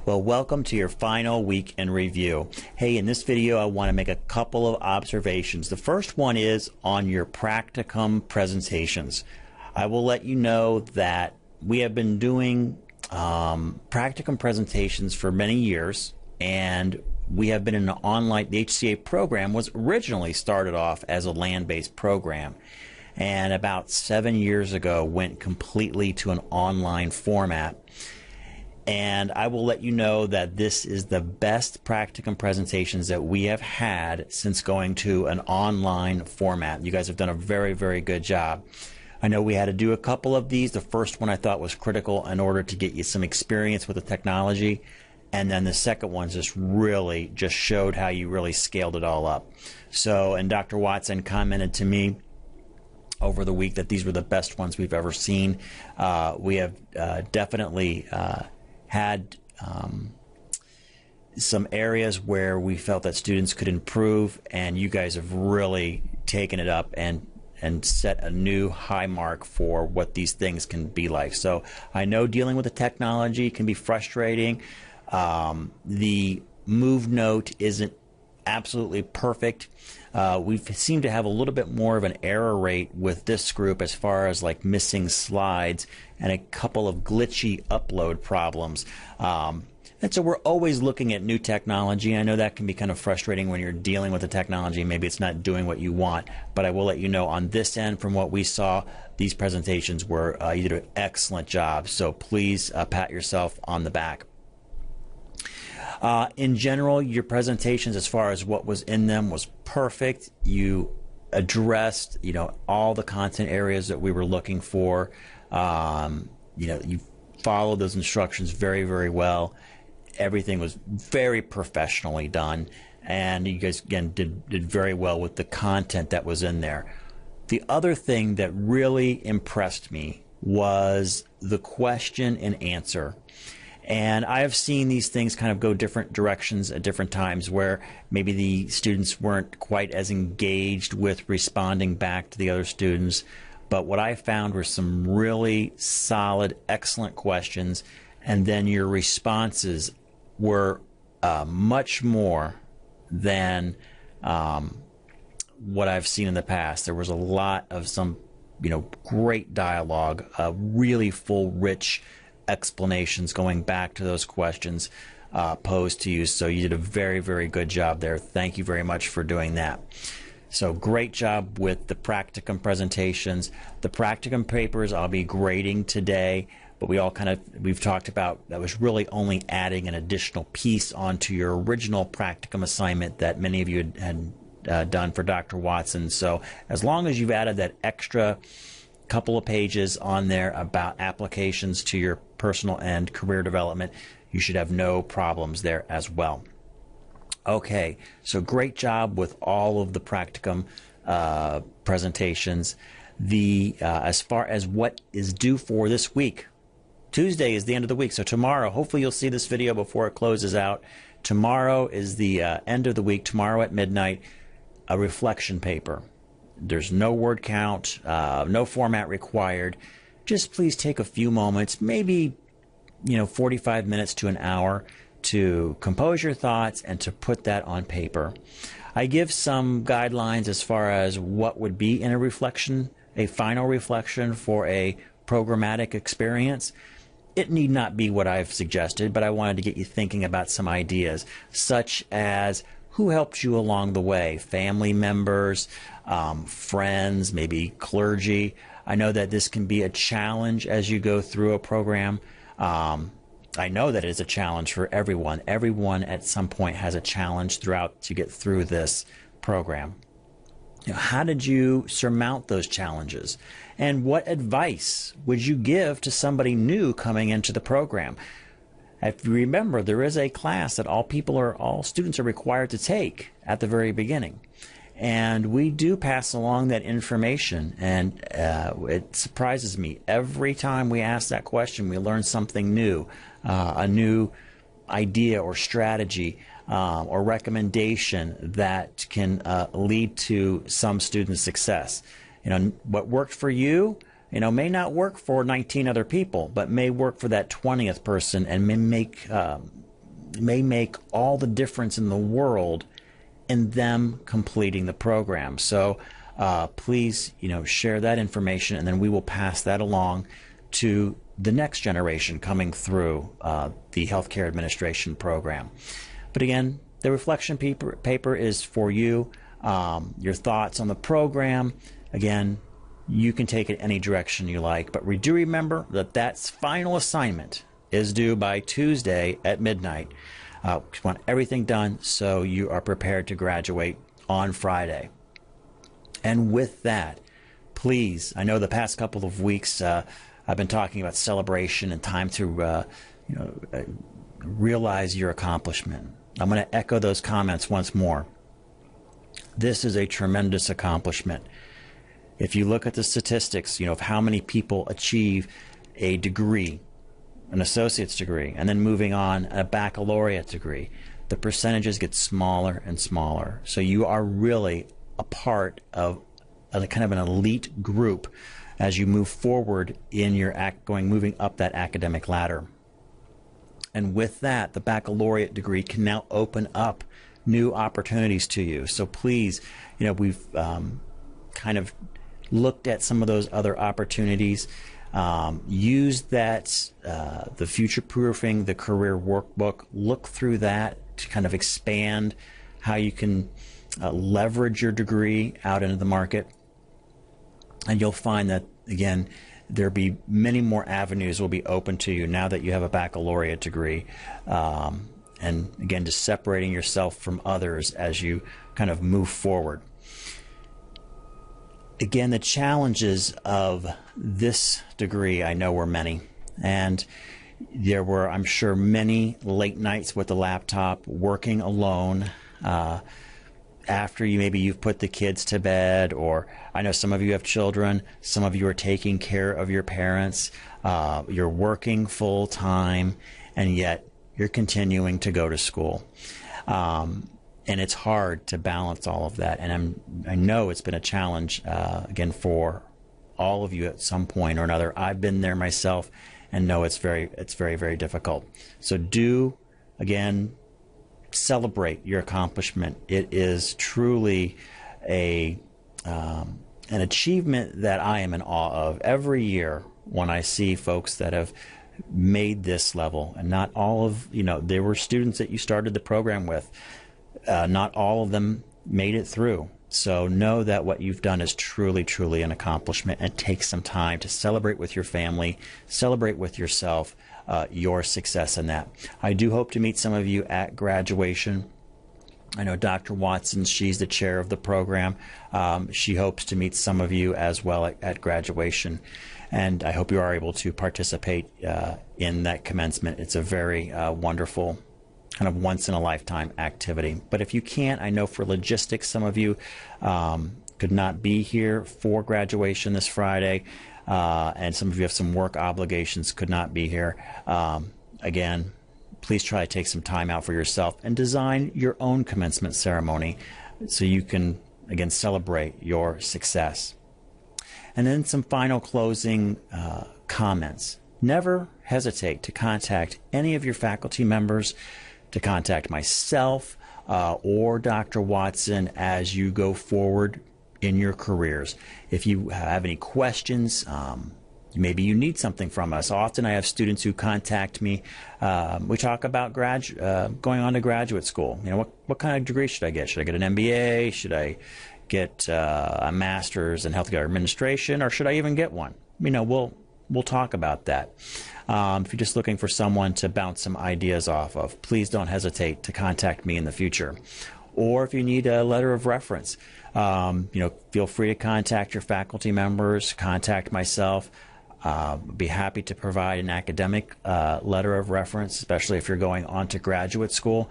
Well, welcome to your final week in review. Hey, in this video, I want to make a couple of observations. The first one is on your practicum presentations. I will let you know that we have been doing practicum presentations for many years, and we have been in an online, the HCA program was originally started off as a land-based program, and about 7 years ago went completely to an online format. And I will let you know that this is the best practicum presentations that we have had since going to an online format. You guys have done a very, very good job. I know we had to do a couple of these. The first one I thought was critical in order to get you some experience with the technology. And then the second one just showed how you really scaled it all up. So, and Dr. Watson commented to me over the week that these were the best ones we've ever seen. We have definitely had some areas where we felt that students could improve, and you guys have really taken it up and set a new high mark for what these things can be like. So I know dealing with the technology can be frustrating. The move note isn't absolutely perfect. We seem to have a little bit more of an error rate with this group as far as like missing slides and a couple of glitchy upload problems. And so we're always looking at new technology. I know that can be kind of frustrating when you're dealing with the technology. Maybe it's not doing what you want, but I will let you know on this end, from what we saw, these presentations were, you did an excellent job. So please pat yourself on the back. In general, your presentations, as far as what was in them, was perfect. You addressed, all the content areas that we were looking for. You followed those instructions very, very well. Everything was very professionally done, and you guys again did very well with the content that was in there. The other thing that really impressed me was the question and answer. And I have seen these things kind of go different directions at different times, where maybe the students weren't quite as engaged with responding back to the other students. But what I found were some really solid, excellent questions, and then your responses were much more than what I've seen in the past. There was a lot of some, great dialogue, really full, rich explanations going back to those questions posed to you. So you did a very, very good job there. Thank you very much for doing that. So great job with the practicum presentations. The practicum papers I'll be grading today, but we've talked about that was really only adding an additional piece onto your original practicum assignment that many of you had done for Dr. Watson. So as long as you've added that extra couple of pages on there about applications to your personal and career development, you should have no problems there as well. Okay, so great job with all of the practicum presentations. As far as what is due for this week, Tuesday is the end of the week, so tomorrow, hopefully you'll see this video before it closes out. Tomorrow is the end of the week. Tomorrow at midnight, a reflection paper. There's no word count, no format required. Just please take a few moments, maybe 45 minutes to an hour, to compose your thoughts and to put that on paper. I give some guidelines as far as what would be in a reflection, a final reflection for a programmatic experience. It need not be what I've suggested, but I wanted to get you thinking about some ideas, such as who helped you along the way, family members, friends, maybe clergy. I know that this can be a challenge as you go through a program. I know that it is a challenge for everyone. Everyone at some point has a challenge throughout to get through this program. How did you surmount those challenges? And what advice would you give to somebody new coming into the program? If you remember, there is a class that all students are required to take at the very beginning. And we do pass along that information, and it surprises me. Every time we ask that question, we learn something new, a new idea or strategy or recommendation that can lead to some students' success. What worked for you, may not work for 19 other people, but may work for that 20th person and may make may make all the difference in the world in them completing the program. So please, share that information, and then we will pass that along to the next generation coming through the Healthcare Administration program. But again, the reflection paper is for you. Your thoughts on the program, again, you can take it any direction you like, but we do remember that final assignment is due by Tuesday at midnight. We want everything done so you are prepared to graduate on Friday. And with that, please, I know the past couple of weeks I've been talking about celebration and time to realize your accomplishment. I'm going to echo those comments once more. This is a tremendous accomplishment. If you look at the statistics, of how many people achieve a degree, an associate's degree, and then moving on a baccalaureate degree, the percentages get smaller and smaller. So you are really a part of a kind of an elite group as you move forward in your moving up that academic ladder. And with that, the baccalaureate degree can now open up new opportunities to you. So please, we've kind of looked at some of those other opportunities. Use that, the future proofing, the career workbook. Look through that to kind of expand how you can leverage your degree out into the market. And you'll find that, again, there'll be many more avenues will be open to you now that you have a baccalaureate degree. And again, just separating yourself from others as you kind of move forward. Again, the challenges of this degree, I know, were many. And there were, I'm sure, many late nights with the laptop, working alone, after you've put the kids to bed, or I know some of you have children, some of you are taking care of your parents, you're working full time, and yet you're continuing to go to school. And it's hard to balance all of that. And I know it's been a challenge, again, for all of you at some point or another. I've been there myself and know it's very, very difficult. So do, again, celebrate your accomplishment. It is truly an achievement that I am in awe of every year when I see folks that have made this level. And not all of, there were students that you started the program with. Not all of them made it through. So know that what you've done is truly, truly an accomplishment, and take some time to celebrate with your family, celebrate with yourself, your success in that. I do hope to meet some of you at graduation. I know Dr. Watson, she's the chair of the program. She hopes to meet some of you as well at graduation. And I hope you are able to participate in that commencement. It's a very wonderful kind of once-in-a-lifetime activity. But if you can't, I know for logistics, some of you could not be here for graduation this Friday, and some of you have some work obligations, could not be here. Again, please try to take some time out for yourself and design your own commencement ceremony so you can, again, celebrate your success. And then some final closing comments. Never hesitate to contact any of your faculty members, to contact myself or Dr. Watson as you go forward in your careers. If you have any questions, maybe you need something from us. Often I have students who contact me. We talk about going on to graduate school. What kind of degree should I get? Should I get an MBA? Should I get a master's in healthcare administration, or should I even get one? We'll talk about that. If you're just looking for someone to bounce some ideas off of, please don't hesitate to contact me in the future. Or if you need a letter of reference, feel free to contact your faculty members, contact myself. Be happy to provide an academic letter of reference, especially if you're going on to graduate school,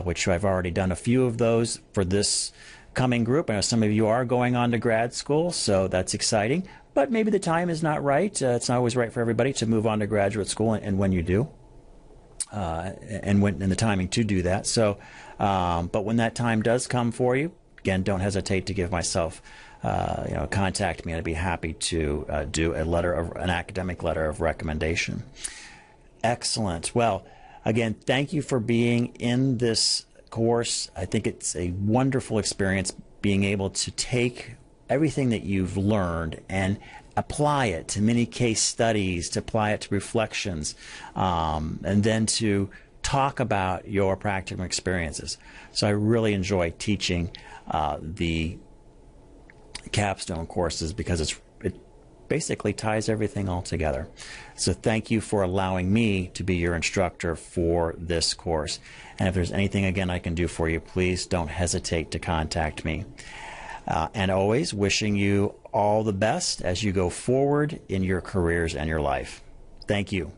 which I've already done a few of those for this coming group. I know some of you are going on to grad school, so that's exciting. But maybe the time is not right. It's not always right for everybody to move on to graduate school, and when you do, and the timing to do that. So, but when that time does come for you, again, don't hesitate to give myself, contact me. I'd be happy to do an academic letter of recommendation. Excellent. Well, Again, thank you for being in this course. I think it's a wonderful experience being able to take everything that you've learned and apply it to many case studies, to apply it to reflections, and then to talk about your practical experiences. So I really enjoy teaching the capstone courses because it basically ties everything all together. So thank you for allowing me to be your instructor for this course. And if there's anything, again, I can do for you, please don't hesitate to contact me. And always wishing you all the best as you go forward in your careers and your life. Thank you.